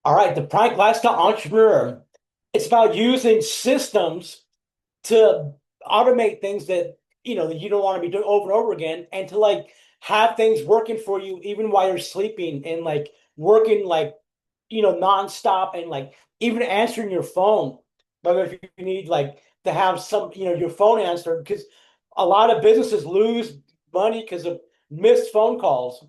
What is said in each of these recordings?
All right, the Pranic Lifestyle Entrepreneur. It's about using systems to automate things that you don't want to be doing over and over again, and to like have things working for you even while you're sleeping, and like working like nonstop, and like even answering your phone. Whether if you need like to have some your phone answered, because a lot of businesses lose money because of missed phone calls.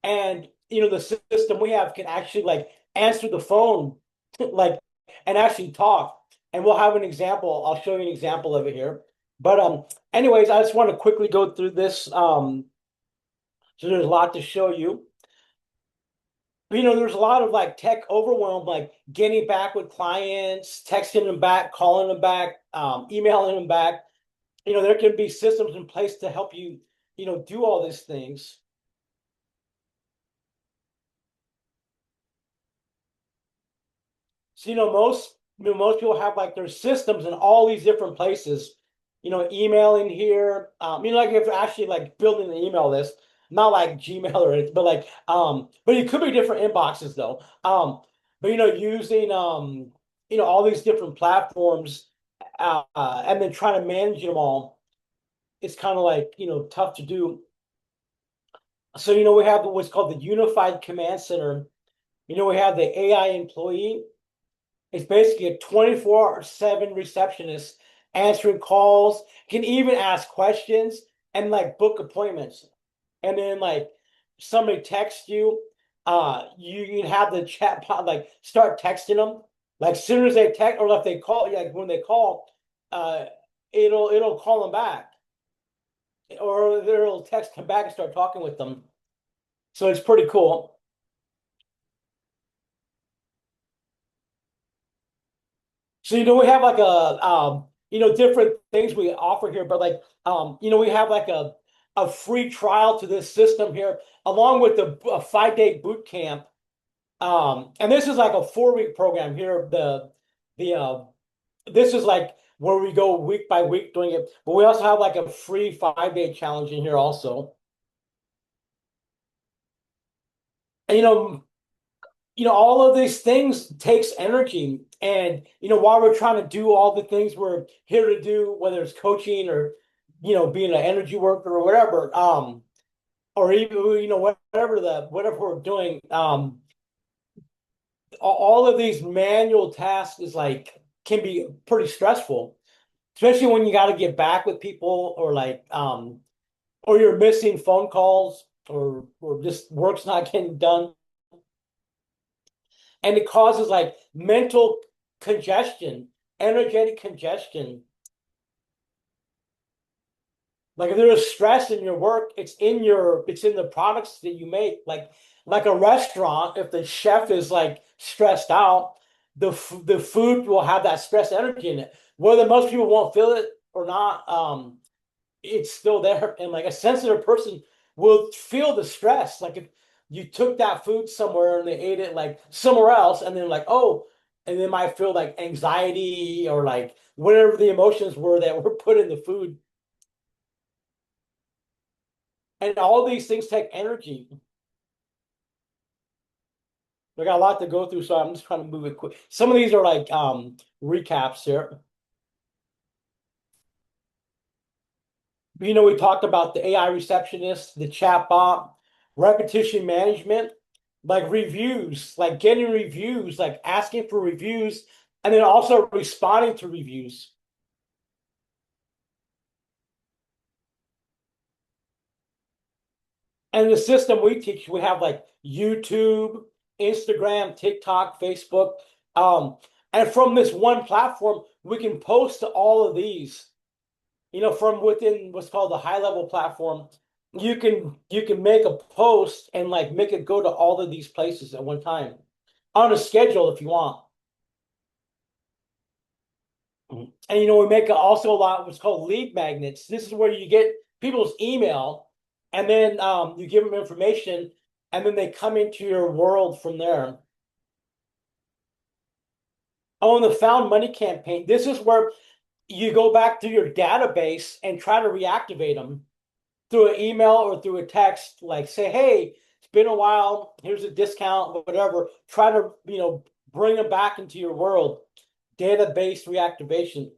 And the system we have can actually like answer the phone like and actually talk. And we'll have an example. I'll show you an example of it here. But anyways, I just want to quickly go through this. So there's a lot to show you. But, there's a lot of like tech overwhelm, like getting back with clients, texting them back, calling them back, emailing them back. There can be systems in place to help you, do all these things. So, most people have like their systems in all these different places. Emailing here. Like if you're actually like building an email list, not like Gmail or anything, but like but it could be different inboxes though. But using all these different platforms, and then trying to manage them all, it's kind of like tough to do. So we have what's called the Unified Command Center. We have the AI employee. It's basically a 24/7 receptionist answering calls, can even ask questions and like book appointments. And then like somebody texts you, you can have the chat bot like start texting them. Like as soon as they text, or if they call, like when they call, uh, it'll call them back, or it'll text them back and start talking with them. So it's pretty cool. So we have like different things we offer here, but like we have like a free trial to this system here, along with a 5-day boot camp. And this is like a 4-week program here. The This is like where we go week by week doing it, but we also have like a free 5-day challenge in here also. And all of these things takes energy. And while we're trying to do all the things we're here to do, whether it's coaching or being an energy worker or whatever, or even whatever we're doing, all of these manual tasks is like can be pretty stressful, especially when you got to get back with people, or like or you're missing phone calls, or just work's not getting done. And it causes like mental congestion, energetic congestion. Like if there's stress in your work, it's in the products that you make. Like a restaurant, if the chef is like stressed out, the food will have that stress energy in it. Whether most people won't feel it or not, it's still there. And like a sensitive person will feel the stress. Like if you took that food somewhere and they ate it like somewhere else, and then like, oh, and they might feel like anxiety, or like whatever the emotions were that were put in the food. And all these things take energy. We got a lot to go through, so I'm just trying to move it quick. Some of these are like recaps here. We talked about the AI receptionist, the chatbot, repetition management, like reviews, like getting reviews, like asking for reviews, and then also responding to reviews. And the system we teach, we have like YouTube, Instagram, TikTok, Facebook. And from this one platform, we can post to all of these. From within what's called the high level platform, you can make a post and like make it go to all of these places at one time on a schedule if you want. And we make also a lot of what's called lead magnets. This is where you get people's email, and then you give them information, and then they come into your world from there. Oh, and the found money campaign. This is where you go back to your database and try to reactivate them through an email or through a text, like say, hey, it's been a while. Here's a discount, whatever. Try to, bring them back into your world. Database reactivation.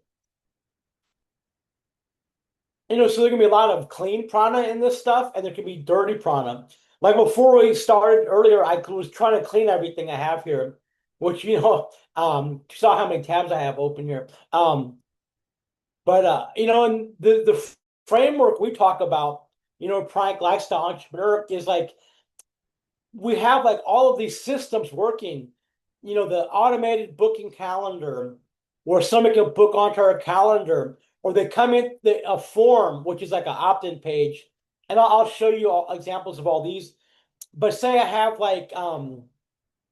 So there can be a lot of clean prana in this stuff, and there can be dirty prana. Like before we started earlier, I was trying to clean everything I have here, which, you saw how many tabs I have open here. But and the framework we talk about, Pranic Lifestyle Entrepreneur is like we have like all of these systems working. The automated booking calendar, where somebody can book onto our calendar, or they come in a form, which is like an opt-in page, and I'll show you all examples of all these. But say I have like I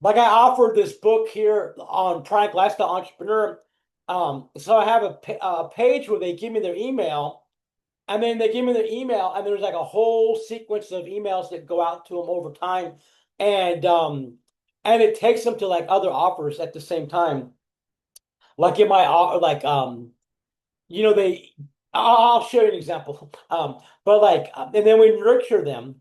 offered this book here on Pranic Lifestyle Entrepreneur. So I have a page where they give me their email, and then they give me their email, and there's like a whole sequence of emails that go out to them over time, and it takes them to like other offers at the same time. Like in my like they I'll show you an example. But like and then we nurture them.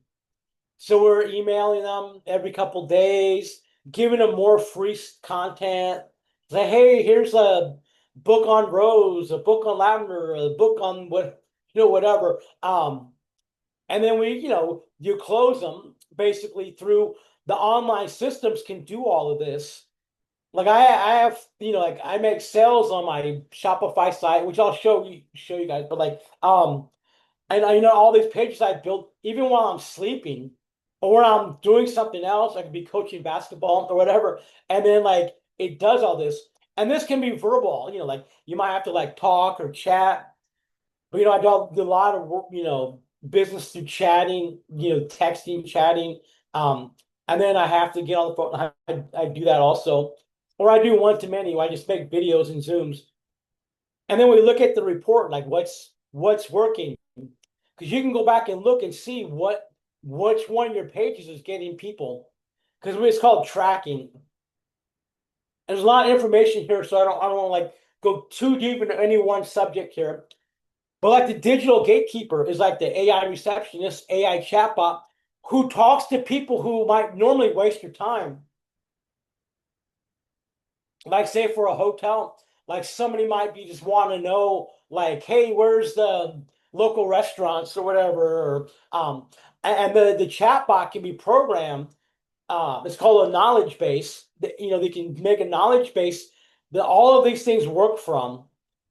So we're emailing them every couple days, giving them more free content. Say, hey, here's a book on rose, a book on lavender, a book on whatever. And then you close them basically through the online systems can do all of this. Like I have, like I make sales on my Shopify site, which I'll show you guys. But like, and all these pages I built, even while I'm sleeping or when I'm doing something else, I could be coaching basketball or whatever, and then like it does all this, and this can be verbal. Like you might have to like talk or chat, but I do a lot of work, business through chatting, texting, chatting, and then I have to get on the phone. I do that also, or I do one to many. Where I just make videos and Zooms, and then we look at the report, like what's working, because you can go back and look and see which one of your pages is getting people, because it's called tracking. There's a lot of information here, so I don't want to like go too deep into any one subject here. But like the digital gatekeeper is like the AI receptionist, AI chatbot who talks to people who might normally waste your time. Like say for a hotel, like somebody might be just want to know, like, hey, where's the local restaurants or whatever, and the chatbot can be programmed. It's called a knowledge base. They can make a knowledge base that all of these things work from,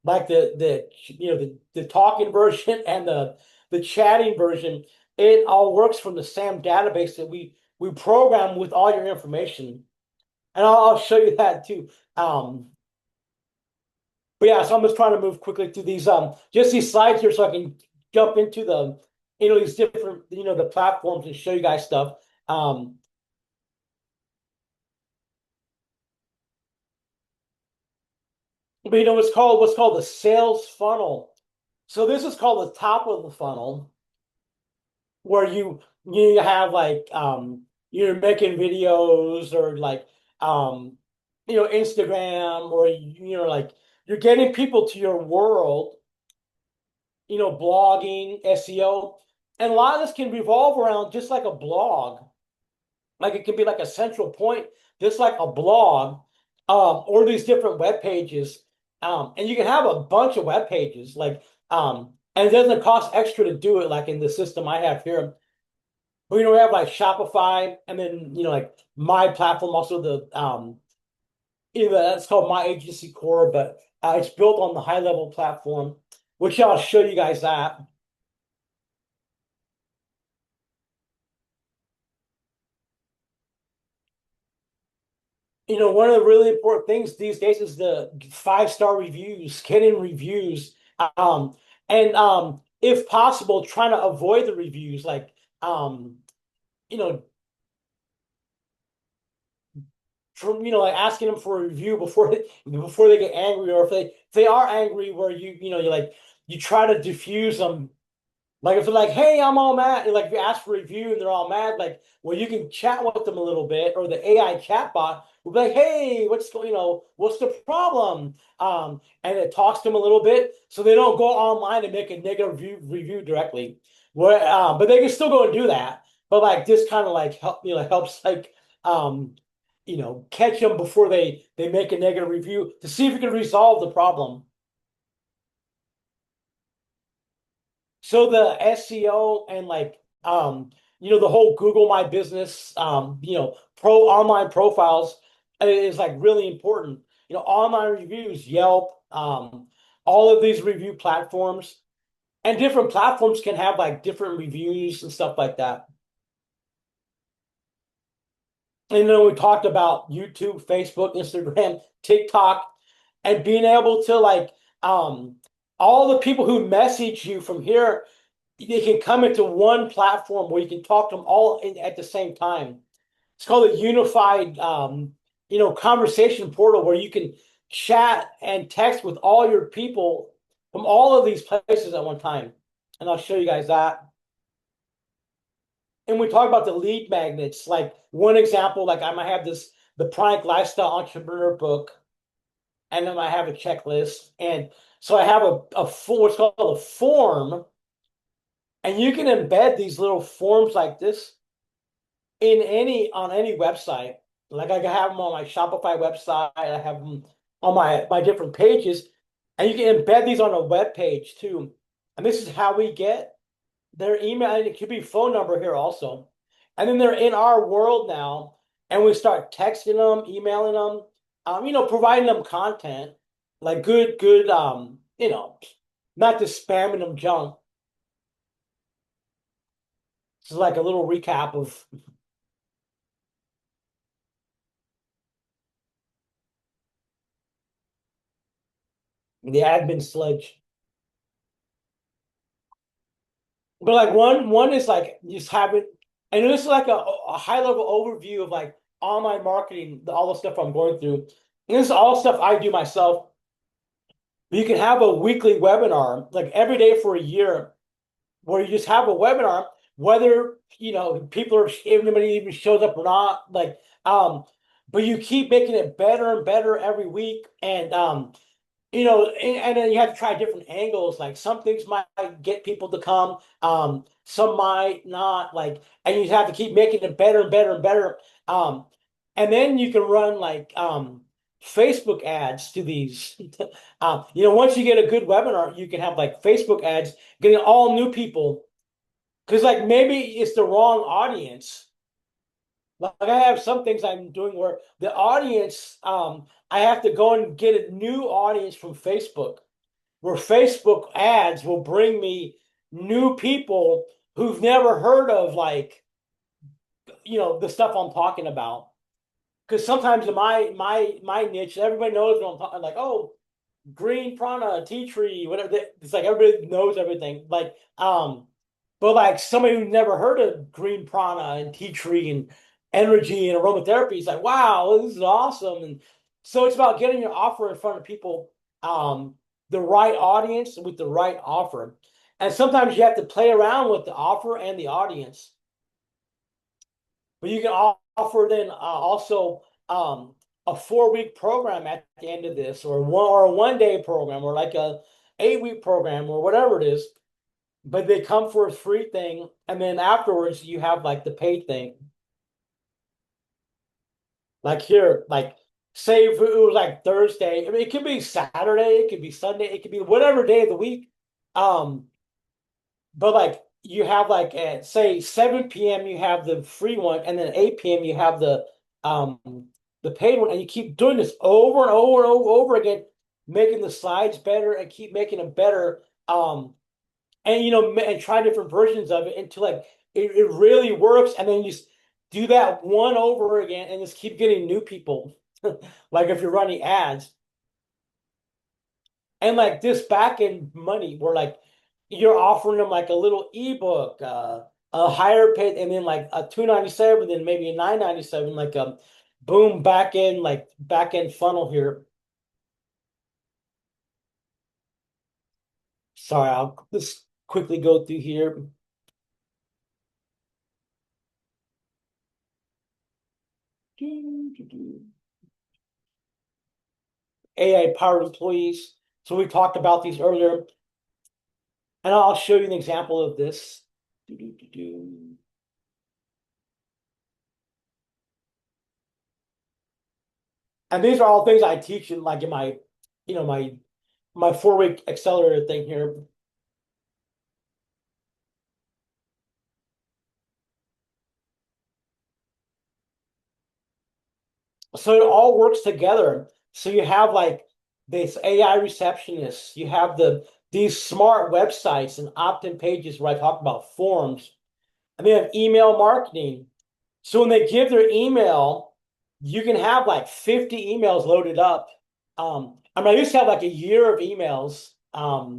like the talking version and the chatting version. It all works from the same database that we program with all your information, and I'll show you that too. But yeah, so I'm just trying to move quickly through these just these slides here so I can jump into the these different the platforms and show you guys stuff. But what's called the sales funnel. So this is called the top of the funnel, where you have like you're making videos or like Instagram, or like you're getting people to your world, blogging, SEO. And a lot of this can revolve around just like a blog. Like it can be like a central point, just like a blog, or these different web pages. And you can have a bunch of web pages, like, and it doesn't cost extra to do it, like in the system I have here. But we have like Shopify, and then like my platform, also the that's called My Agency Core, but it's built on the high level platform, which I'll show you guys that. One of the really important things these days is the 5-star reviews, getting reviews, and if possible, trying to avoid the reviews, like you know, from like asking them for a review before they get angry, or if they are angry, where you like you try to diffuse them. Like if they're like, "Hey, I'm all mad," and like if you ask for a review and they're all mad, like, well, you can chat with them a little bit, or the AI chatbot will be like, "Hey, what's the problem?" And it talks to them a little bit, so they don't go online and make a negative review directly. But they can still go and do that. but like this kind of like helps like um catch them before they make a negative review to see if you can resolve the problem. So the SEO and like the whole Google My Business pro online profiles is like really important. Online reviews, Yelp, all of these review platforms, and different platforms can have like different reviews and stuff like that. And then we talked about YouTube, Facebook, Instagram, TikTok, and being able to like all the people who message you from here, they can come into one platform where you can talk to them all at the same time. It's called a unified conversation portal where you can chat and text with all your people from all of these places at one time. And I'll show you guys that. And we talk about the lead magnets. Like one example, like I might have the Pranic Lifestyle Entrepreneur book, and then I have a checklist. And so I have what's called a form, and you can embed these little forms like this on any website. Like I have them on my Shopify website, I have them on my different pages, and you can embed these on a web page too. And this is how we get their email, and it could be phone number here also. And then they're in our world now, and we start texting them, emailing them, providing them content, like good, not just spamming them junk. This is like a little recap of the admin sludge. But like one is like just having, and this is like a high level overview of like online marketing, all the stuff I'm going through. And this is all stuff I do myself. But you can have a weekly webinar, like every day for a year, where you just have a webinar, whether people are, if anybody even shows up or not, like but you keep making it better and better every week. And and then you have to try different angles. Like some things might get people to come, some might not. Like, and you have to keep making it better and better and better. Um, and then you can run like Facebook ads to these. Once you get a good webinar, you can have like Facebook ads getting all new people because like maybe it's the wrong audience. Like I have some things I'm doing where the audience, I have to go and get a new audience from Facebook, where Facebook ads will bring me new people who've never heard of like, the stuff I'm talking about. Because sometimes in my niche, everybody knows what I'm talking like, oh, green prana, tea tree, whatever. It's like everybody knows everything. Like, but like somebody who's never heard of green prana and tea tree and energy and aromatherapy is like, wow, this is awesome. And so it's about getting your offer in front of people, the right audience with the right offer. And sometimes you have to play around with the offer and the audience. But you can offer then also a 4 week program at the end of this, or a 1 day program, or like a 8 week program, or whatever it is. But they come for a free thing, and then afterwards you have like the paid thing. Like here, like say if it was like Thursday, I mean it could be Saturday, it could be Sunday, it could be whatever day of the week. Um, but like you have like at say 7 p.m. you have the free one, and then 8 p.m. you have um the paid one, and you keep doing this over and over and over again, making the slides better and keep making them better. And and try different versions of it until like it really works, and then you just do that one over again and just keep getting new people. Like if you're running ads. And like this back end money, where like you're offering them like a little ebook, a higher paid, and then like a 297, then maybe a 997, like a boom back end funnel here. Sorry, I'll just quickly go through here. AI powered employees. So we talked about these earlier, and I'll show you an example of this. And these are all things I teach in like in my, you know, my 4 week accelerator thing here. So it all works together. So you have like this AI receptionist, you have these smart websites and opt-in pages where I talk about forms, and they have email marketing. So when they give their email, you can have like 50 emails loaded up. I mean, I used to have like a year of emails. I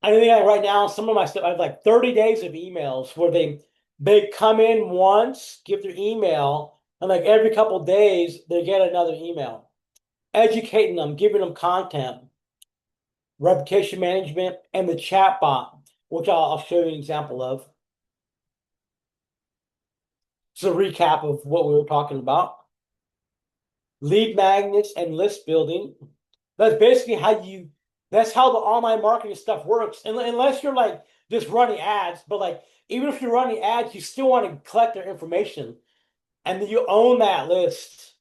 think right now some of my stuff I have like 30 days of emails where they come in once, give their email, and like every couple of days they get another email, educating them, giving them content, reputation management, and the chat bot, which I'll show you an example of. So recap of what we were talking about. Lead magnets and list building. That's basically that's how the online marketing stuff works. And unless you're like just running ads, but like even if you're running ads, you still want to collect their information. And then you own that list.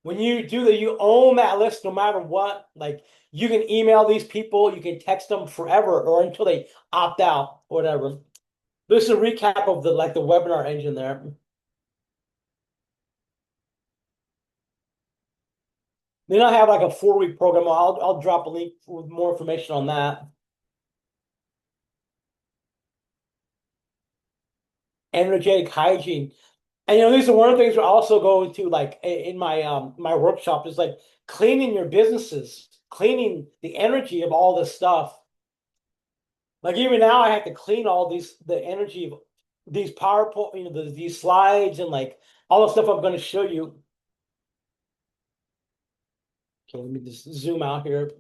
When you do that, you own that list no matter what. Like you can email these people, you can text them forever or until they opt out, whatever. This is a recap of the webinar engine there. Then I have like a 4 week program. I'll drop a link with more information on that. Energetic hygiene. And these are one of the things we're also going to like in my workshop is like cleaning your businesses, cleaning the energy of all this stuff. Like even now I have to clean all the energy of these PowerPoint, these slides and like all the stuff I'm going to show you. Okay, let me just zoom out here.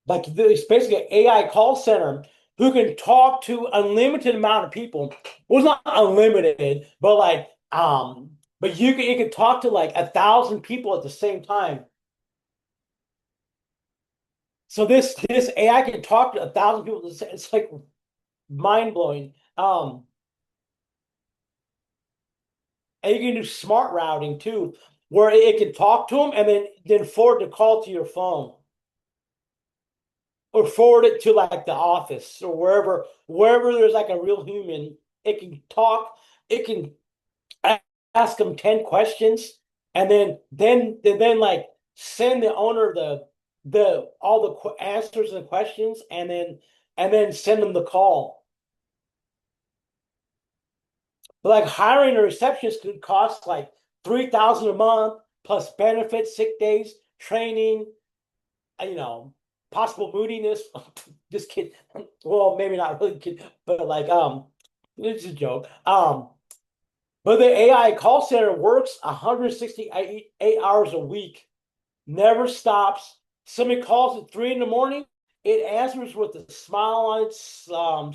Like it's basically an AI call center who can talk to unlimited amount of people. Well, it's not unlimited, but but you can talk to like 1,000 people at the same time. So this AI can talk to 1,000 people. It's like mind blowing. And you can do smart routing too, where it can talk to them and then forward the call to your phone or forward it to like the office or wherever there's like a real human. It can talk. It can ask them 10 questions and then like send the owner the all the answers and the questions and then send them the call. But like hiring a receptionist could cost like 3,000 a month plus benefits, sick days, training, you know, possible moodiness. Just kidding. Well, maybe not really kidding, but like it's a joke. But the AI call center works 168 hours a week, never stops. Somebody calls at 3 in the morning, it answers with a smile on its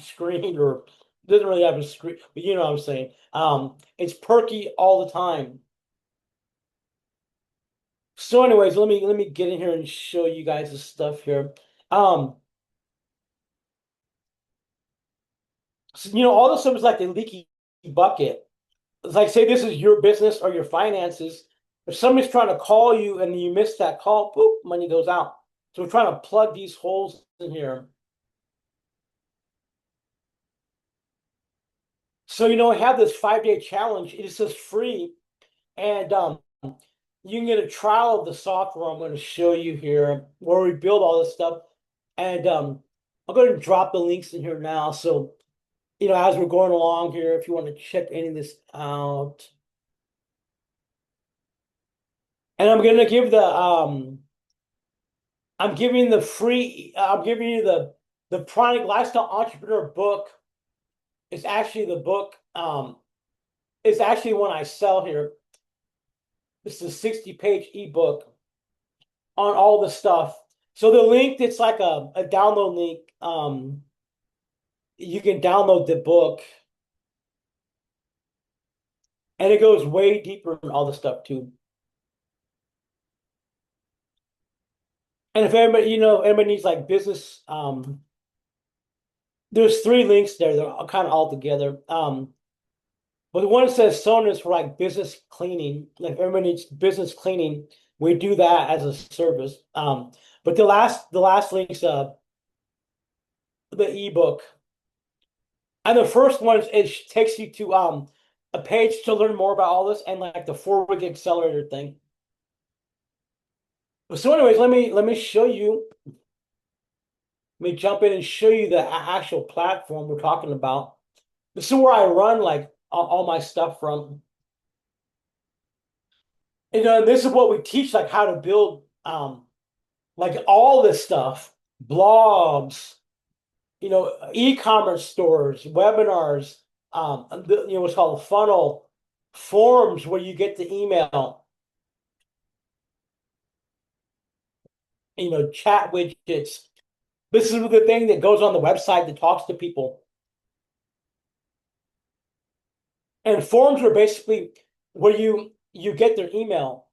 screen, or doesn't really have a screen, but you know what I'm saying. It's perky all the time. So, anyways, let me get in here and show you guys the stuff here. Um, so, all this stuff is like a leaky bucket. It's like say this is your business or your finances. If somebody's trying to call you and you miss that call, boop, money goes out. So we're trying to plug these holes in here. So I have this 5-day challenge. It is just free, and you can get a trial of the software I'm going to show you here, where we build all this stuff. And I'm going to drop the links in here now. So as we're going along here, if you want to check any of this out. And I'm gonna give I'm giving the free I'm giving you the Pranic Lifestyle Entrepreneur book. It's actually the book, it's actually one I sell here. This is a 60-page ebook on all the stuff. So the link, it's like a download link. You can download the book and it goes way deeper in all the stuff too. And if anybody needs like business there's three links there. They're kind of all together. But the one that says Sona is for like business cleaning. Like everybody needs business cleaning. We do that as a service. But the last link's the ebook. And the first one is it takes you to a page to learn more about all this and like the 4-week accelerator thing. So, anyways, let me show you. Let me jump in and show you the actual platform we're talking about. This is where I run like all my stuff from. This is what we teach, like how to build like all this stuff, blogs, e-commerce stores, webinars, what's called a funnel, forms where you get the email, chat widgets. This is the thing that goes on the website that talks to people. And forms are basically where you get their email.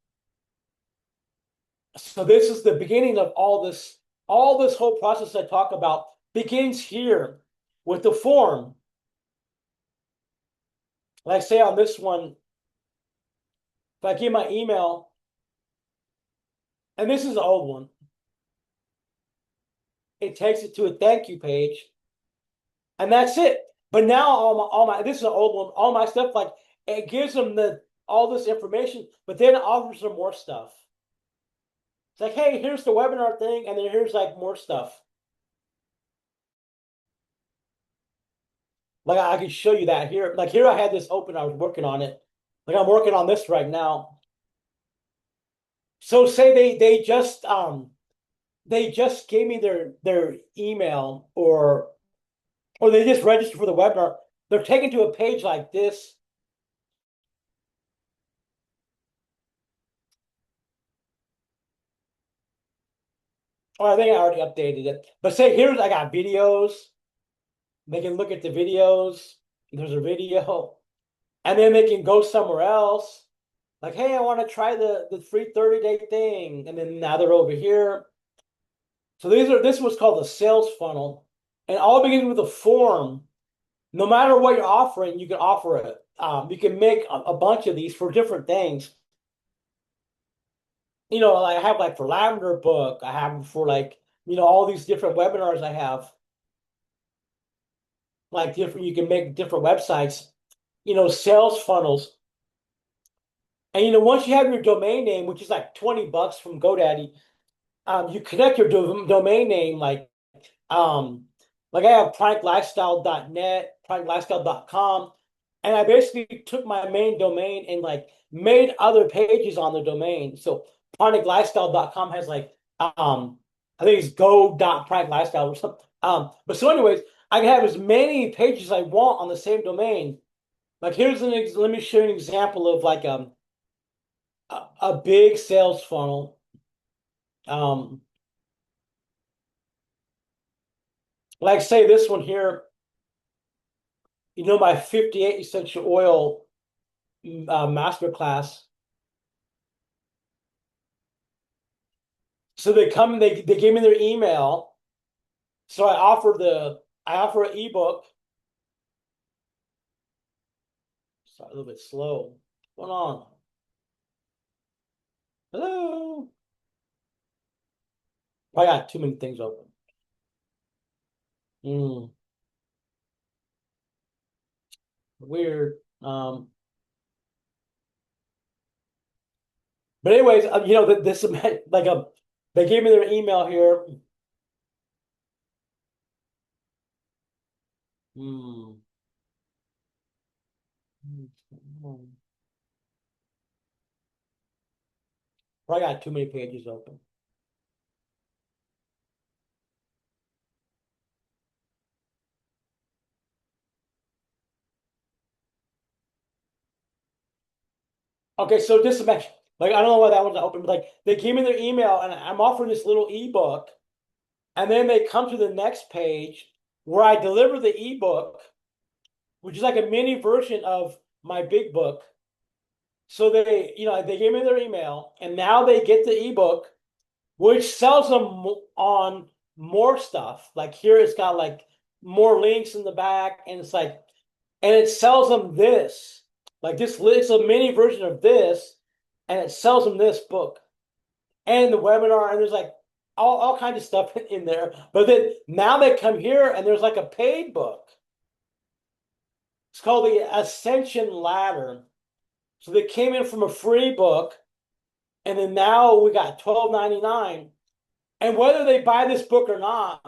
So this is the beginning of all this whole process I talk about begins here with the form. Like say on this one, if I give my email, and this is the old one, it takes it to a thank you page, and that's it. But now all my this is an old one, all my stuff, like it gives them all this information, but then it offers them more stuff. It's like, hey, here's the webinar thing, and then here's like more stuff. Like I can show you that here. Like here I had this open, I was working on it. Like I'm working on this right now. So say they just gave me their email or they just registered for the webinar. They're taken to a page like this. Or I think I already updated it. But say here's I got videos. They can look at the videos. There's a video. And then they can go somewhere else. Like, hey, I want to try the free 30-day thing. And then now they're over here. So this was called the sales funnel. And all begins with a form. No matter what you're offering, you can offer it. You can make a bunch of these for different things. I have like for Lavender Book, I have for like, all these different webinars I have. Like different, you can make different websites, sales funnels. And once you have your domain name, which is like $20 from GoDaddy, you connect your domain name like I have praniclifestyle.net, praniclifestyle.com, and I basically took my main domain and like made other pages on the domain. So praniclifestyle.com has like I think it's go.praniclifestyle or something. But so anyways, I can have as many pages as I want on the same domain. Like here's let me show you an example of like a big sales funnel. Like say this one here, my 58 essential oil masterclass. So they come, they gave me their email. So I offer an ebook. Sorry, a little bit slow. What's going on? Hello. I got too many things open. Weird. But anyways, this like they gave me their email here. Hmm. I got too many pages open. Okay, so just imagine, like I don't know why that one's open, but like they gave me their email and I'm offering this little ebook, and then they come to the next page where I deliver the ebook, which is like a mini version of my big book. So they gave me their email, and now they get the ebook, which sells them on more stuff. Like here, it's got like more links in the back, and it's like, and it sells them this, like this. It's a mini version of this, and it sells them this book and the webinar, and there's like all kinds of stuff in there. But then now they come here, and there's like a paid book. It's called the Ascension Ladder. So they came in from a free book, and then now we got $12.99. And whether they buy this book or not,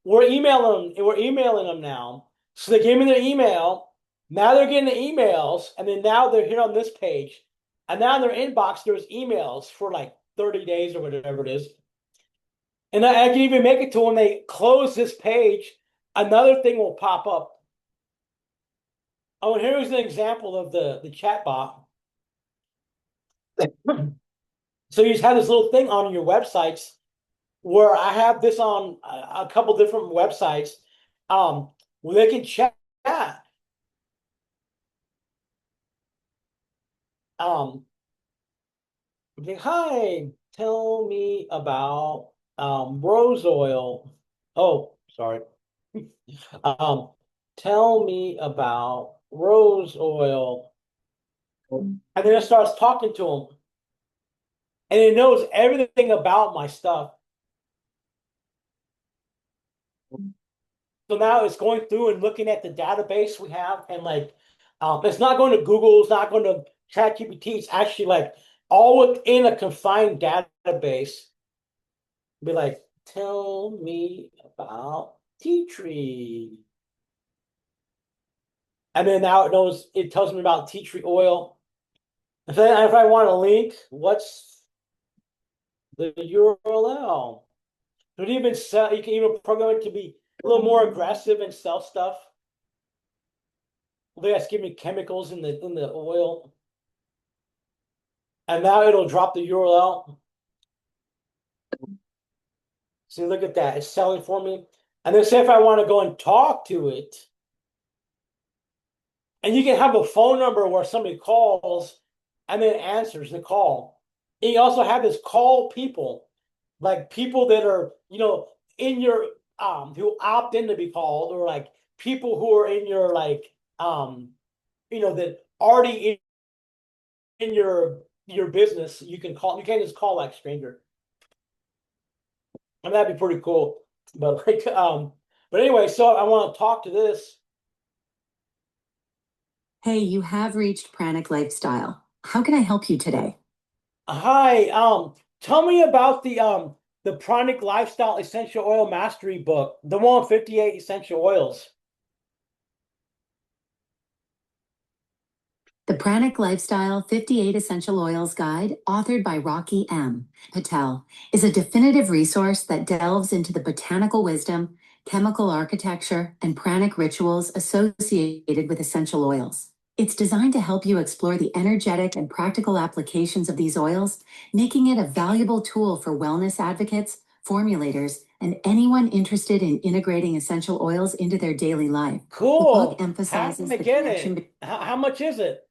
we're emailing them now. So they gave me their email. Now they're getting the emails, and then now they're here on this page. And now in their inbox, there's emails for like 30 days or whatever it is. And I can even make it to when they close this page, another thing will pop up. Oh, and here's an example of the chat bot. So you just have this little thing on your websites where I have this on a couple different websites where they can chat. Like, hi, tell me about rose oil. Oh, sorry. Tell me about rose oil. And then it starts talking to them. And it knows everything about my stuff. So now it's going through and looking at the database we have, and like, it's not going to Google, it's not going to ChatGPT. It's actually like all within a confined database. Be like, tell me about tea tree, and then now it knows. It tells me about tea tree oil. If I want a link, what's the URL? Could even sell. You can even program it to be a little more aggressive and sell stuff. They just give me chemicals in the oil, and now it'll drop the URL. See, look at that; it's selling for me. And then say if I want to go and talk to it, and you can have a phone number where somebody calls and then answers the call. And you also have this call people, like people that are in your who opt in to be called, or like people who are in your like that already in your business. You can call. You can't just call like stranger. And that'd be pretty cool. But like but anyway, so I want to talk to this. Hey, you have reached Pranic Lifestyle. How can I help you today? Hi, tell me about the Pranic Lifestyle Essential Oil Mastery book, the one with 58 essential oils. The Pranic Lifestyle 58 Essential Oils Guide, authored by Rocky M. Patel, is a definitive resource that delves into the botanical wisdom, chemical architecture, and pranic rituals associated with essential oils. It's designed to help you explore the energetic and practical applications of these oils, making it a valuable tool for wellness advocates, formulators, and anyone interested in integrating essential oils into their daily life. Cool. The book emphasizes the connection. How much is it?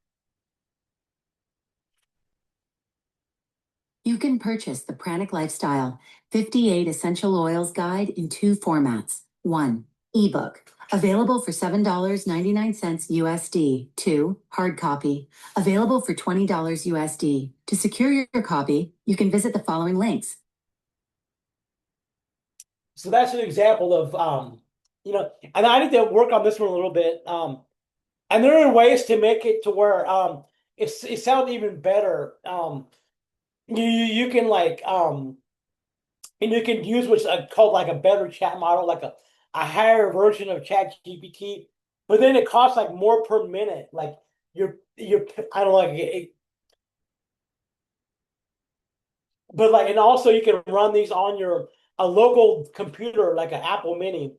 You can purchase the Pranic Lifestyle 58 Essential Oils Guide in two formats. 1. Ebook, available for $7.99 USD. 2. Hard copy, available for $20 USD. To secure your copy, you can visit the following links. So that's an example of and I need to work on this one a little bit. And there are ways to make it to where it sounds even better. You can like and you can use what's called like a better chat model, like a higher version of Chat GPT, but then it costs like more per minute. Like you're I don't know, but like, and also you can run these on a local computer like an Apple Mini,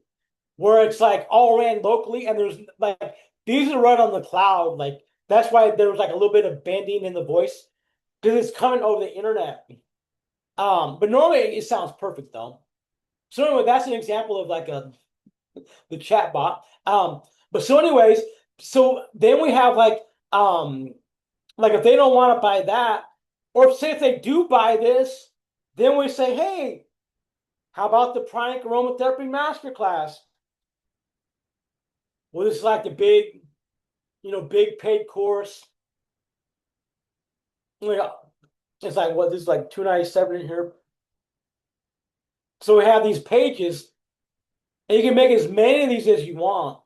where it's like all ran locally, and there's like these are run on the cloud. Like that's why there was like a little bit of bending in the voice because it's coming over the internet. But normally it sounds perfect though. So anyway, that's an example of like the chat bot. But so anyways, so then we have like if they don't want to buy that, or say if they do buy this, then we say, hey, how about the Pranic Aromatherapy Masterclass? Well, this is like the big, big paid course. Yeah, it's like what this is like 297 in here. So we have these pages, and you can make as many of these as you want.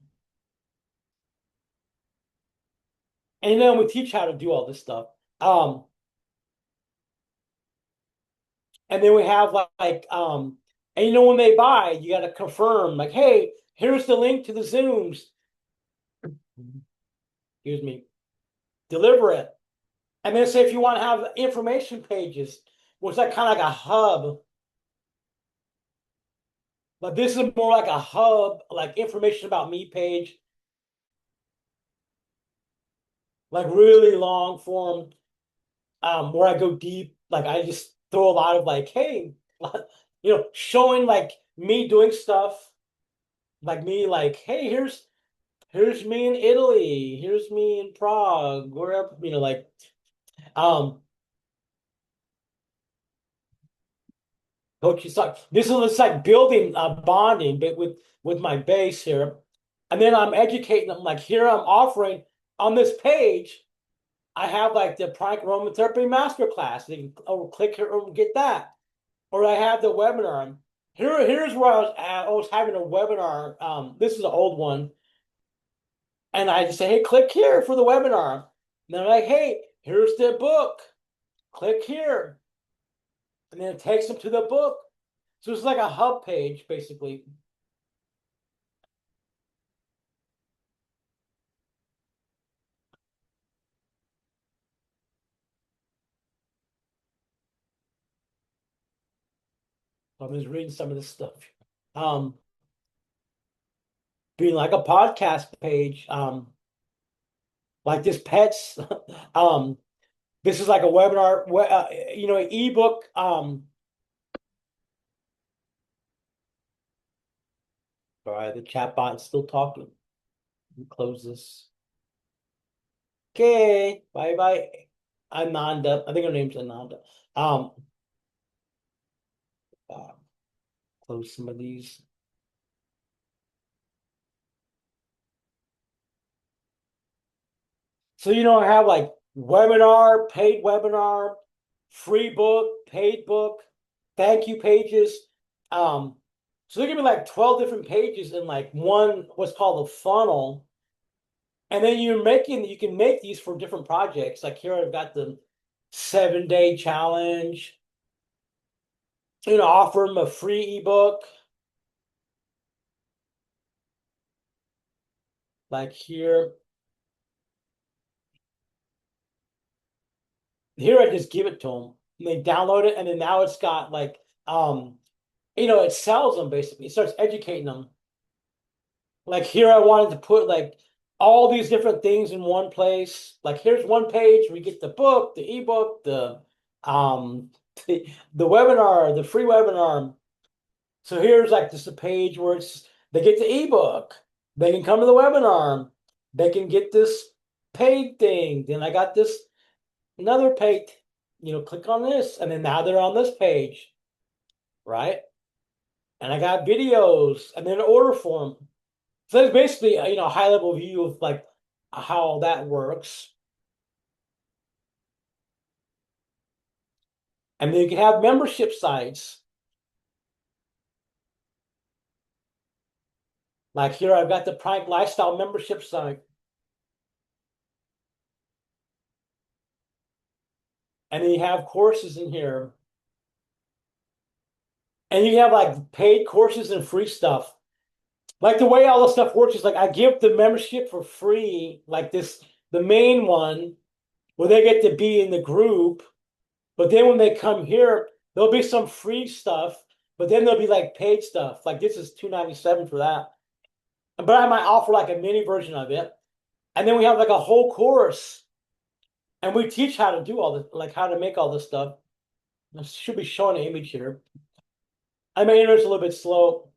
And then we teach how to do all this stuff. Um, and then we have and when they buy, you got to confirm, like, hey, here's the link to the Zooms. Excuse me, deliver it. And then say if you want to have information pages, which is like kind of like a hub, but this is more like a hub, like information about me page, like really long form, where I go deep. Like I just throw a lot of like, hey, showing like me doing stuff, like me, like, hey, here's me in Italy, here's me in Prague, wherever, um, coach, it's like this is it's like building bonding, but with my base here, and then I'm educating them. Like here, I'm offering on this page. I have like the Pranic Aromatherapy Masterclass. They can click here and get that. Or I have the webinar. Here's where I was having a webinar. This is an old one. And I just say, hey, click here for the webinar. And they're like, hey, here's the book. Click here. And then it takes them to the book. So it's like a hub page, basically. I'm just reading some of this stuff. Um, Being like a podcast page, like this pets. um, this is like a webinar, ebook. Sorry, the chat bot is still talking. Close this. Okay, bye bye. Ananda. I think her name's Ananda. Um, uh, Close some of these. So I have like webinar, paid webinar, free book, paid book, thank you pages. So there can be like 12 different pages in like one what's called a funnel. And then you can make these for different projects. Like here I've got the 7-day challenge, offer them a free ebook. Like here I just give it to them. And they download it, and then now it's got like it sells them basically. It starts educating them. Like here I wanted to put like all these different things in one place. Like here's one page, we get the book, the ebook, um the webinar, the free webinar. So here's like just a page where they get the ebook, they can come to the webinar, they can get this paid thing. Then I got this another page, click on this, and then now they're on this page, right? And I got videos and then an order form. So that's basically a high level view of like how that works. And then you can have membership sites. Like here, I've got the Pranic Lifestyle membership site. And then you have courses in here. And you have like paid courses and free stuff. Like the way all this stuff works is like I give the membership for free, like the main one, where they get to be in the group. But then when they come here, there'll be some free stuff, but then there'll be like paid stuff. Like this is 297 for that. But I might offer like a mini version of it. And then we have like a whole course. And we teach how to do all this, like how to make all this stuff. I should be showing an image here. I may internet a little bit slow.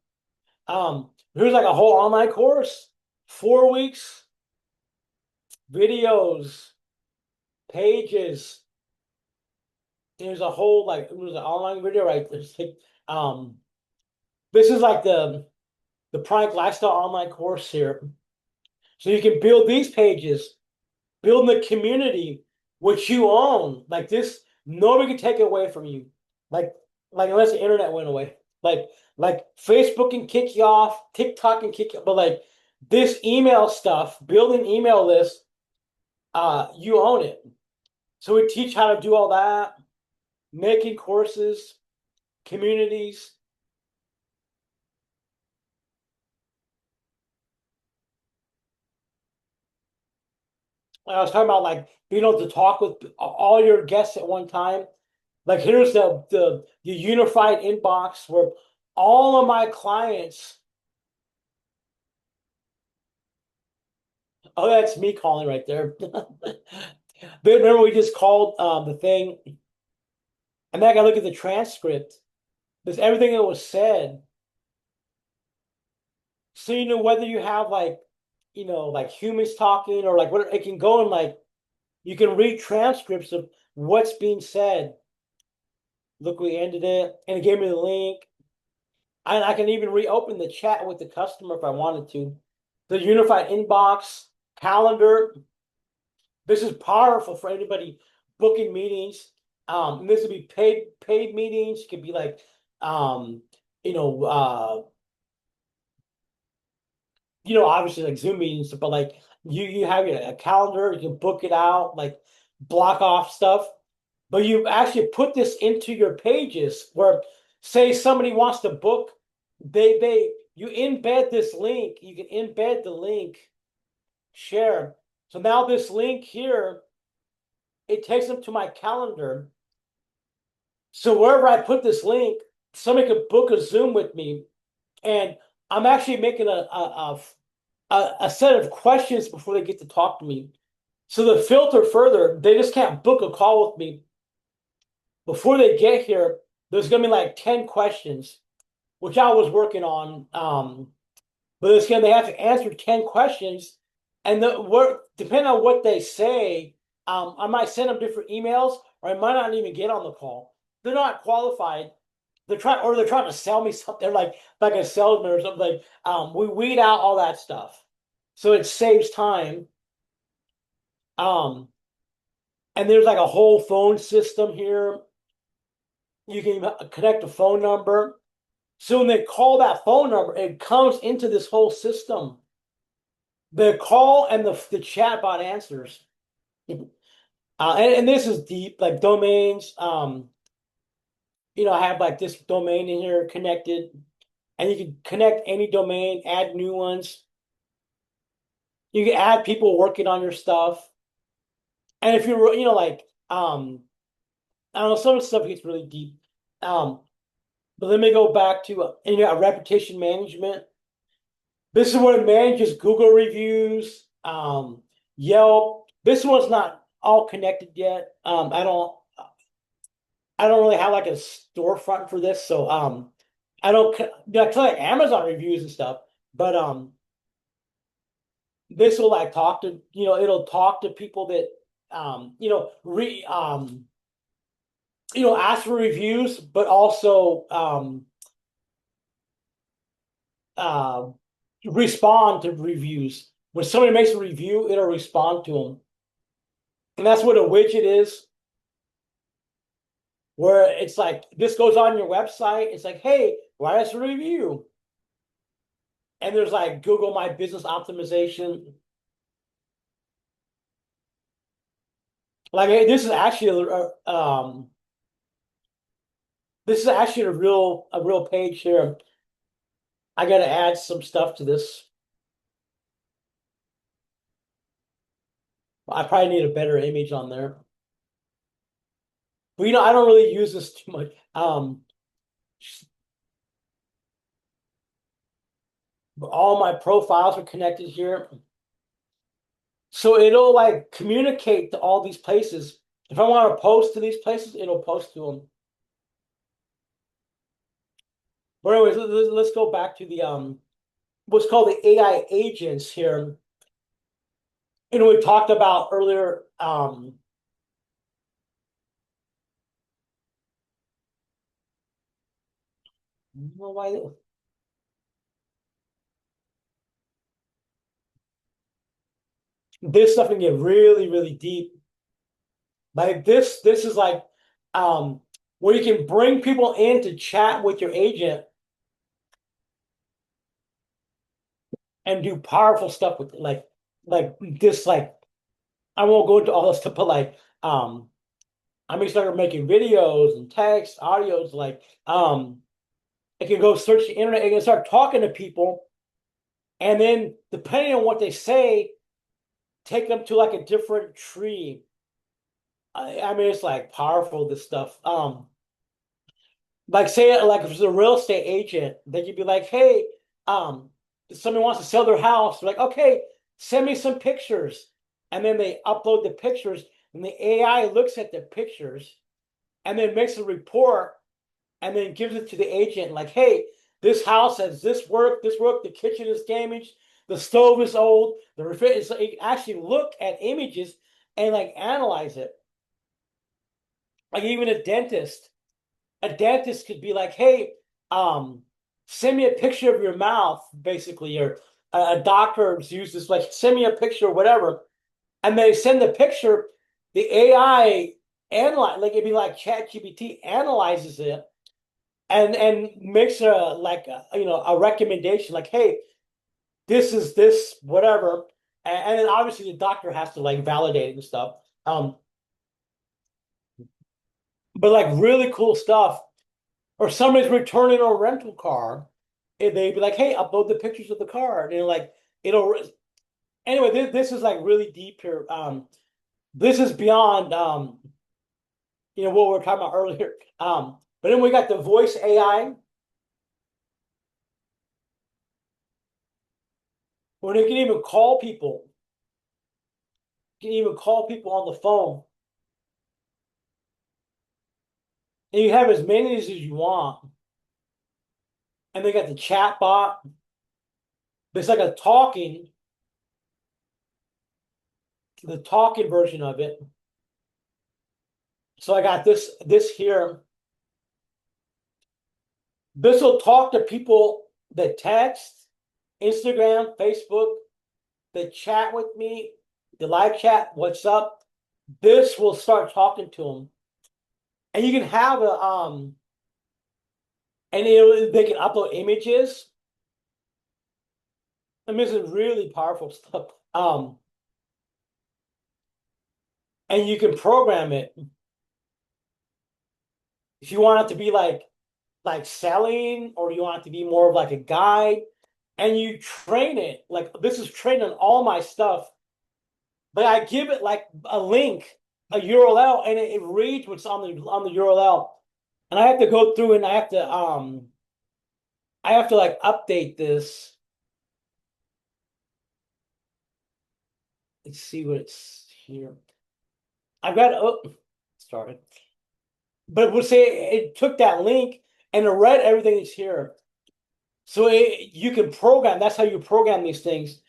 Here's like a whole online course, 4 weeks, videos, pages. There's a whole like it was an online video, right? There's like this is like the Pranic Lifestyle online course here. So you can build these pages, build the community, which you own. Like this, nobody can take it away from you. Like, like unless the internet went away. Like Facebook can kick you off, TikTok can kick you, but like this email stuff, building email lists, you own it. So we teach how to do all that, making courses, communities. I was talking about like being able to talk with all your guests at one time. Like here's the unified inbox where all of my clients. Oh, that's me calling right there. But remember, we just called the thing, and then I got to look at the transcript. There's everything that was said, so you know whether you have like, like humans talking or like what it can go and like you can read transcripts of what's being said. Look, we ended it, and it gave me the link. And I can even reopen the chat with the customer if I wanted to. The unified inbox, calendar. This is powerful for anybody booking meetings. And this would be paid meetings. It could be like, um, you know, uh, obviously like Zoom meetings, but like you have a calendar, you can book it out, like block off stuff. But you actually put this into your pages where, say, somebody wants to book, you embed this link. You can embed the link, share. So now this link here, it takes them to my calendar. So wherever I put this link, somebody could book a Zoom with me, and I'm actually making a set of questions before they get to talk to me. So the filter further, they just can't book a call with me. Before they get here, there's gonna be like 10 questions, which I was working on. But it's gonna they have to answer 10 questions, and the work depending on what they say, I might send them different emails, or I might not even get on the call. They're not qualified. They're trying to sell me something. They're like a salesman or something. Like we weed out all that stuff, so it saves time. Um, and there's like a whole phone system here. You can connect a phone number. So when they call that phone number, it comes into this whole system. The call and the chatbot answers. And this is deep, like domains. I have like this domain in here connected, and you can connect any domain, add new ones. You can add people working on your stuff. And if you're, like, I don't know, some of the stuff gets really deep. Um, but let me go back to reputation management. This is where it manages Google reviews, Yelp. This one's not all connected yet. I don't really have like a storefront for this, so I don't I tell like Amazon reviews and stuff, but this will like talk to it'll talk to people that ask for reviews, but also uh respond to reviews. When somebody makes a review, it'll respond to them. And that's what a widget is, where it's like this goes on your website. It's like, hey, write us a review. And there's like Google My Business Optimization. Like this is actually a real page here. I got to add some stuff to this. I probably need a better image on there. But I don't really use this too much. All my profiles are connected here. So it'll like communicate to all these places. If I want to post to these places, it'll post to them. But anyways, let's go back to the what's called the AI agents here. We talked about earlier. Why this stuff can get really, really deep. Like this is like um where you can bring people in to chat with your agent and do powerful stuff with it. Like this, like I won't go into all this stuff, but like I may start making videos and text, audios, like it can go search the internet, it can start talking to people, and then depending on what they say, take them to like a different tree. I mean, it's like powerful, this stuff. Like say like if it's a real estate agent, they could be like, hey, um, if somebody wants to sell their house, they're like, okay, send me some pictures. And then they upload the pictures, and the AI looks at the pictures and then makes a report and then gives it to the agent, like, hey, this house has this work, the kitchen is damaged, the stove is old, the refrigerator. So you actually look at images and like analyze it. Like even a dentist could be like, hey, send me a picture of your mouth, basically, or a doctor's use this, like, send me a picture or whatever. And they send the picture, the AI analyze, like it'd be like ChatGPT analyzes it and makes a recommendation, like, hey, this is this, whatever. And then obviously the doctor has to like validate it and stuff. Um, but like really cool stuff. Or somebody's returning a rental car, and they'd be like, "Hey, upload the pictures of the car," and like it'll. Anyway, this is like really deep here. This is beyond what we were talking about earlier. But then we got the voice AI, where they can even call people. You can even call people on the phone, and you have as many as you want. And they got the chat bot. It's like the talking version of it. So I got this here. This will talk to people that text, Instagram, Facebook, that chat with me, the live chat, what's up. This will start talking to them. And you can have they can upload images. I mean, this is really powerful stuff. And you can program it if you want it to be like selling, or you want it to be more of like a guide, and you train it. Like this is trained on all my stuff. But I give it like a link, a URL, and it reads what's on the URL. And I have to go through and I have to like update this. Let's see what it's here. I've got started. But it would say it took that link and it read everything that's here. So you can program, that's how you program these things.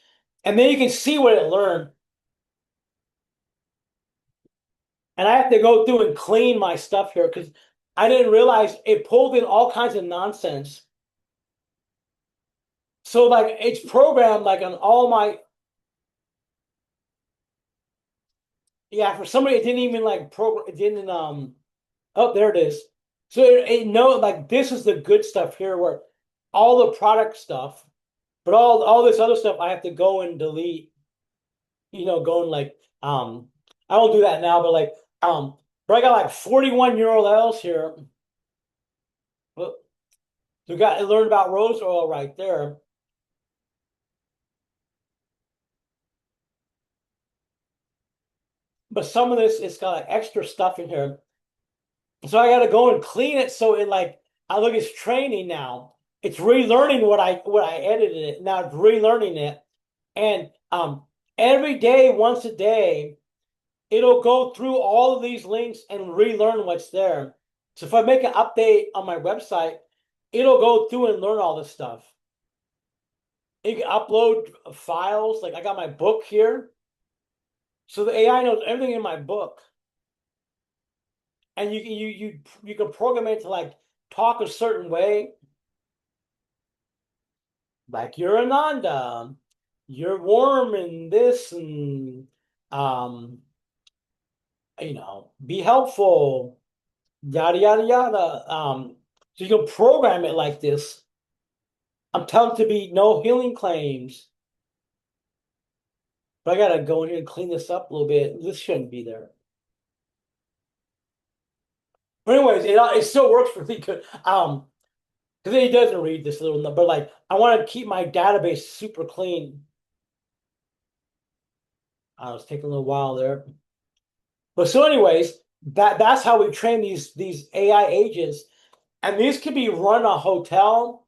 And then you can see what it learned. And I have to go through and clean my stuff here because I didn't realize it pulled in all kinds of nonsense. So like it's programmed like on all my, yeah, for somebody it didn't even like program, it didn't oh, there it is. So it know like this is the good stuff here, where all the product stuff, but all this other stuff I have to go and delete, go and like I won't do that now, but like but I got like 41 URLs here. Look, we got to learn about rose oil right there. But some of this it's got like extra stuff in here. So I gotta go and clean it, so it like I look, it's training now. It's relearning what I edited it. Now it's relearning it. And every day, once a day, it'll go through all of these links and relearn what's there. So if I make an update on my website, it'll go through and learn all this stuff. You can upload files. Like I got my book here. So the AI knows everything in my book. And you can program it to like talk a certain way. Like you're Ananda. you're warm and this and um, be helpful, yada yada yada. So you can program it like this. I'm telling to be no healing claims. But I gotta go in here and clean this up a little bit. This shouldn't be there. But anyways, it still works for me good. Because it doesn't read this little number, but like I want to keep my database super clean. I was taking a little while there. But so anyways, that's how we train these AI agents. And these could be run a hotel.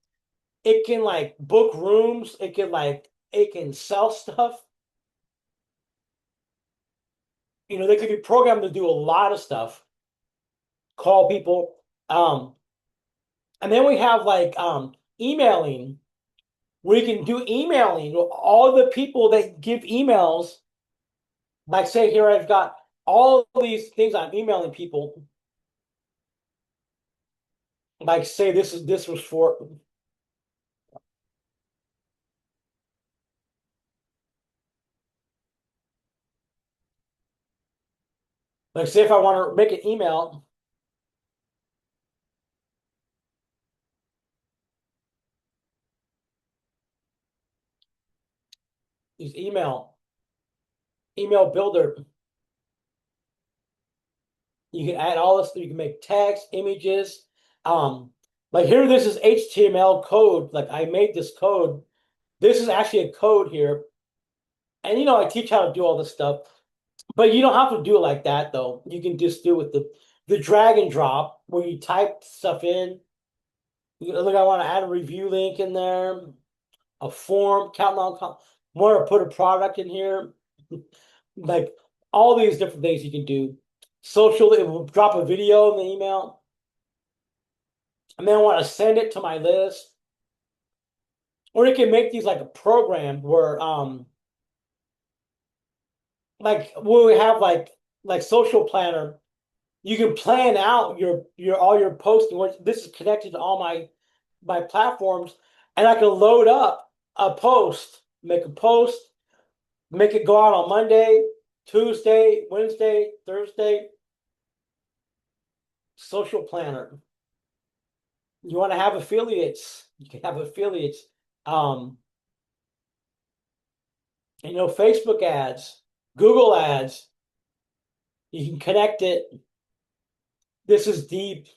It can like book rooms. It can sell stuff. They could be programmed to do a lot of stuff, call people. Um, and then we have like emailing. We can do emailing. All the people that give emails, like say here I've got all these things I'm emailing people. Like say this was for like say if I want to make an email, use email builder. You can add all this. You can make text, images. Like here, this is HTML code. Like I made this code. This is actually a code here, and I teach how to do all this stuff. But you don't have to do it like that though. You can just do it with the drag and drop where you type stuff in. Look, I want to add a review link in there, a form, countdown. Want to put a product in here, like all these different things you can do. Social, it will drop a video in the email, and then I want to send it to my list, or it can make these like a program where like when we have like social planner, you can plan out your all your posting. This is connected to all my platforms, and I can load up a post, make a post, make it go out on Monday, Tuesday, Wednesday, Thursday. Social planner. You want to have affiliates? You can have affiliates. Um, Facebook ads, Google ads. You can connect it. This is deep.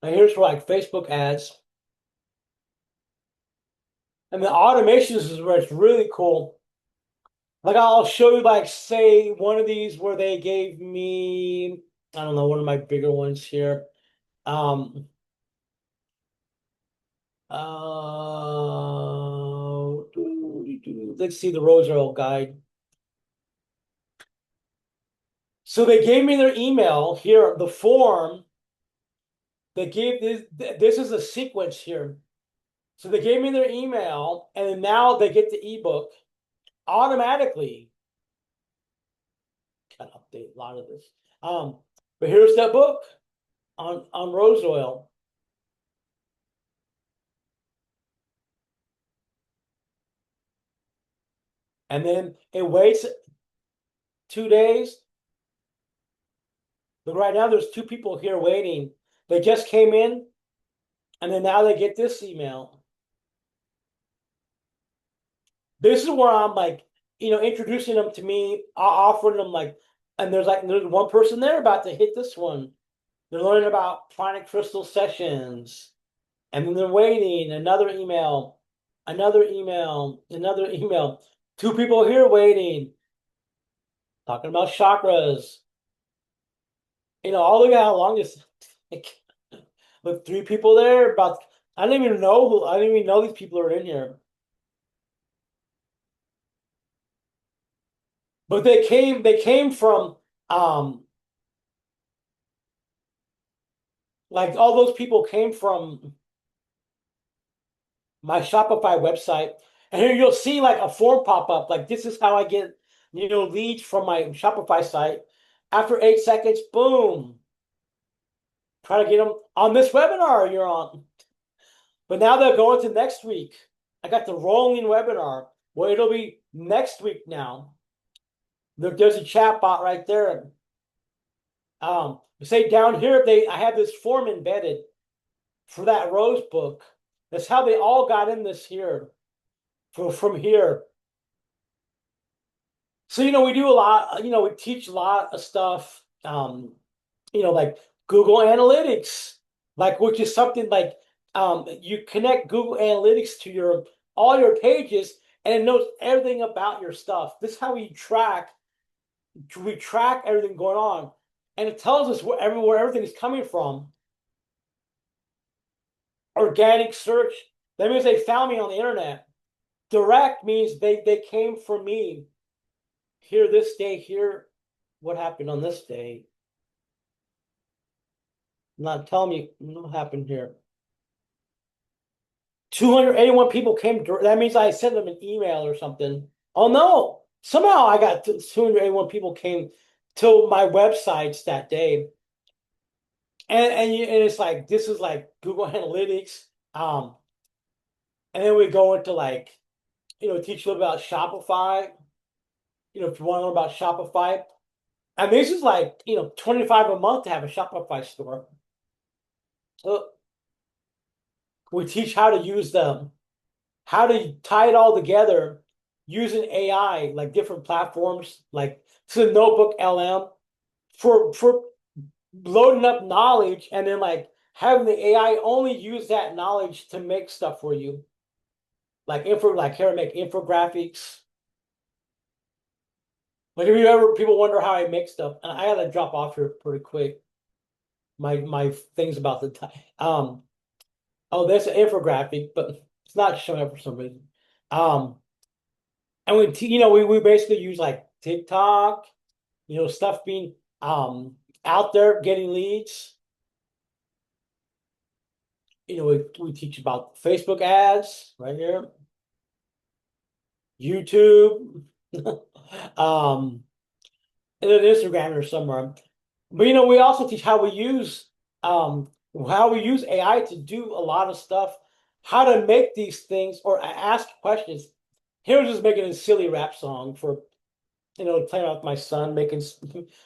Now here's for like Facebook ads. And the automations is where it's really cool. Like I'll show you like say one of these where they gave me, I don't know, one of my bigger ones here. Um let's see the rose oil guide. So they gave me their email here, the form. They gave this is a sequence here. So they gave me their email, and now they get the ebook automatically. Gotta update a lot of this. But here's that book on rose oil. And then it waits 2 days. But right now there's two people here waiting. They just came in, and then now they get this email. This is where I'm like, introducing them to me, offering them like, and there's one person there about to hit this one. They're learning about pranic crystal sessions, and then they're waiting. Another email, another email. Two people here waiting, talking about chakras. I'll look at how long this take. With three people there, about I don't even know these people are in here. But they came from like all those people came from my Shopify website. And here you'll see like a form pop up. Like this is how I get, leads from my Shopify site. After 8 seconds, boom. Try to get them on this webinar you're on. But now they're going to next week. I got the rolling webinar. Well, it'll be next week now. There's a chat bot right there. Say down here, I have this form embedded for that Rose book. That's how they all got in this here from here. So, we do a lot, we teach a lot of stuff, like Google Analytics, like, which is something like, you connect Google Analytics to all your pages, and it knows everything about your stuff. This is how we track everything going on, and it tells us where everything is coming from. Organic search, that means they found me on the internet. Direct means they came from me. Here, this day, here, what happened on this day? Not telling me what happened here. 281 people came. That means I sent them an email or something. Oh no! Somehow I got 281 people came to my websites that day, and it's like, this is like Google Analytics. And then we go into like, teach a little about Shopify. If you want to learn about Shopify, and this is like, 25 a month to have a Shopify store. So we teach how to use them, how to tie it all together using AI, like different platforms, like the Notebook LM for loading up knowledge, and then like having the AI only use that knowledge to make stuff for you. Like here I make infographics. Like, if you ever people wonder how I make stuff, and I gotta drop off here pretty quick. My things about the time. Oh, there's an infographic, but it's not showing up for some reason. And we basically use like TikTok, stuff being out there getting leads. We teach about Facebook ads right here, YouTube, and then Instagram or somewhere. But we also teach how we use AI to do a lot of stuff, how to make these things or ask questions. Here was just making a silly rap song for, playing with my son, making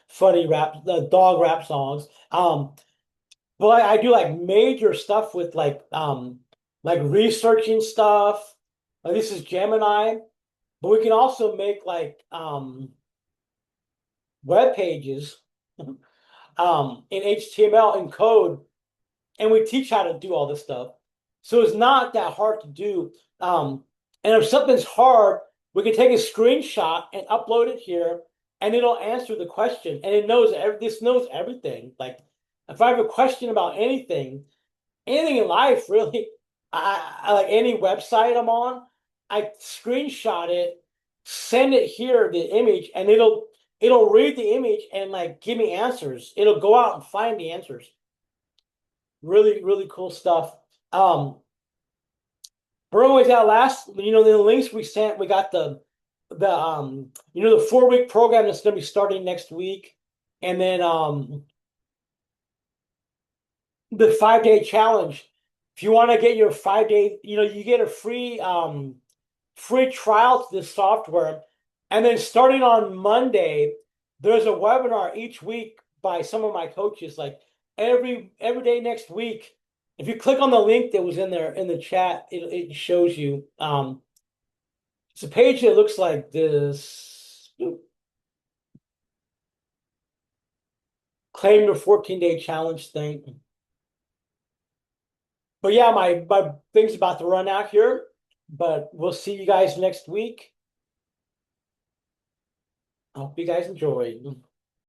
funny dog rap songs. But I do like major stuff with like researching stuff. Like, this is Gemini, but we can also make like web pages in HTML and code, and we teach how to do all this stuff. So it's not that hard to do. And if something's hard, we can take a screenshot and upload it here, and it'll answer the question. And this knows everything. Like, if I have a question about anything in life, really, I like any website I'm on, I screenshot it, send it here, the image, and it'll read the image and like give me answers. It'll go out and find the answers. Really, really cool stuff. But anyways, that last, the links we sent, we got the 4-week program that's going to be starting next week, and then the 5-day challenge. If you want to get your 5-day, you get a free trial to this software, and then starting on Monday, there's a webinar each week by some of my coaches, like every day next week. If you click on the link that was in there in the chat, it shows you. It's a page that looks like this. Claim your 14-day challenge thing. But yeah, my thing's about to run out here, but we'll see you guys next week. I hope you guys enjoy.